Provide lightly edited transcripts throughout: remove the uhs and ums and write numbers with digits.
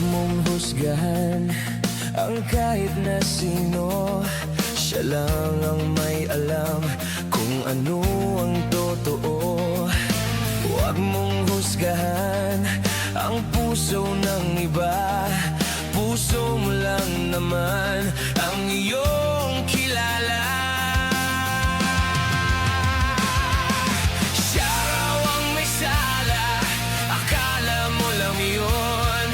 mong husgahan ang kahit na sino. Siya lang ang may alam kung ano ang totoo. Huwag mong husgahan ang puso ng iba. Puso mo lang naman ang iyong kilala. Siya raw ang may sala, akala mo lang yun.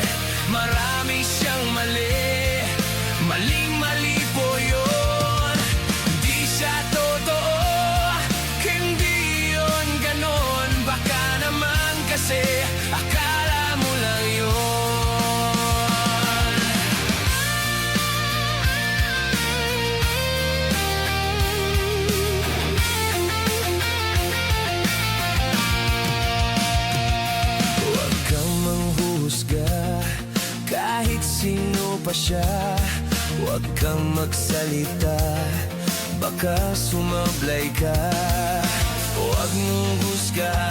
Marami siyang mali, maling-mali po yun. Di siya totoo, hindi yun ganon. Baka naman kasi akala mo lang yun. Huwag kang manghuhusga kahit sino pa siya. Huwag kang magsalita, baka sumablay ka. Huwag mong husgahan